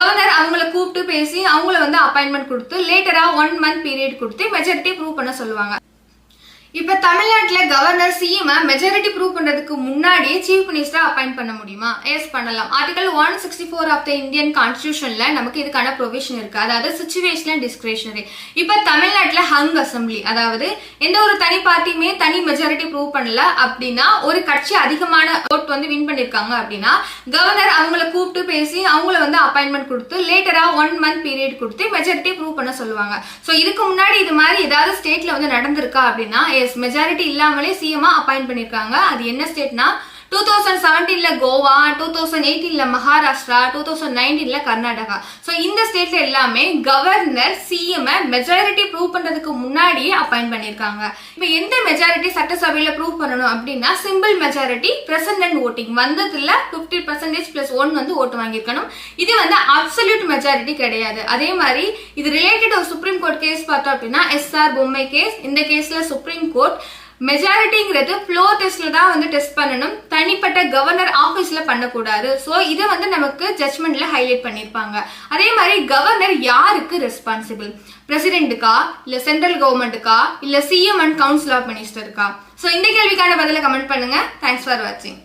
Governor அவங்களை கூப்பிட்டு பேசி அவங்கள வந்து அப்பாயின்மெண்ட் கொடுத்து லேட்டரா 1 month பீரியட் கொடுத்து மெஜாரிட்டி ப்ரூவ் பண்ண சொல்லுவாங்க. இப்ப தமிழ்நாட்டுல கவர்னர் சிஎம் மெஜாரிட்டி ப்ரூவ் பண்றதுக்கு முன்னாடியே சீஃப் மினிஸ்டரா அப்பாயிண்ட் பண்ண முடியுமா? எஸ், பண்ணலாம். ஆர்டிகல் 164 ஆஃப் த இந்தியன் கான்ஸ்டிடியூஷன்ல நமக்கு இதுக்கான ப்ரொவிஷன் இருக்கு. அதாவது சிச்சுவேஷனல் டிஸ்கிரிஷனரி. இப்ப தமிழ்நாட்டுல ஹங் அசம்பிளி, அதாவது எந்த ஒரு தனி பார்ட்டியுமே தனி மெஜாரிட்டி ப்ரூவ் பண்ணல அப்படின்னா, ஒரு கட்சி அதிகமான ஓட் வந்து வின் பண்ணிருக்காங்க அப்படின்னா, கவர்னர் அவங்களை கூப்பிட்டு பேசி அவங்கள வந்து அப்பாயின்மெண்ட் கொடுத்து லேட்டரா 1 month பீரியட் கொடுத்து மெஜாரிட்டி ப்ரூவ் பண்ண சொல்லுவாங்க. சோ இதுக்கு முன்னாடி இது மாதிரி ஏதாவது ஸ்டேட்ல வந்து நடந்திருக்கா அப்படின்னா, மெஜாரிட்டி இல்லாமலே சிஎம் அப்பாயிண்ட் பண்ணிருக்காங்க. அது என்ன ஸ்டேட்னா 2017ல கோவா, 2018ல மகாராஷ்டிரா, 2019ல கர்நாடகா. சோ இந்த ஸ்டேட்ல எல்லாமே கவர்னர் சிஎம் மெஜாரிட்டி ப்ரூவ் பண்றதுக்கு முன்னாடியே அப்பாயிண்ட் பண்ணிருக்காங்க. இப்ப எந்த மெஜாரிட்டி சட்டசபையில ப்ரூவ் பண்ணணும் அப்படின்னா, simple majority present and voting வந்ததுல 50% பிளஸ் 1 வந்து ஓட்டு வாங்கியிருக்கணும். இது வந்து அப்சல்யூட் மெஜாரிட்டி கிடையாது. அதே மாதிரி இது ரிலேட்டட் ஒரு சுப்ரீம் கோர்ட் கேஸ் பார்த்தோம் அப்படின்னா எஸ்ஆர் பொம்மை கேஸ். இந்த கேஸ்ல சுப்ரீம் கோர்ட் மெஜாரிட்டிங்கிறது ஃப்ளோர் டெஸ்ட்ல தான் வந்து டெஸ்ட் பண்ணணும், தனிப்பட்ட கவர்னர் ஆபீஸ்ல பண்ணக்கூடாது. சோ இதை வந்து நமக்கு ஜட்மெண்ட்ல ஹைலைட் பண்ணிருப்பாங்க. அதே மாதிரி கவர்னர் யாருக்கு ரெஸ்பான்சிபிள்? பிரசிடென்ட்டுக்கா, இல்ல சென்ட்ரல் கவர்மெண்ட்டுக்கா, இல்ல சிஎம் அண்ட் கவுன்சில் ஆஃப் மினிஸ்டருக்கா? சோ இந்த கேள்விக்கான பதில கமெண்ட் பண்ணுங்க. தேங்க்ஸ் ஃபார் வாட்சிங்.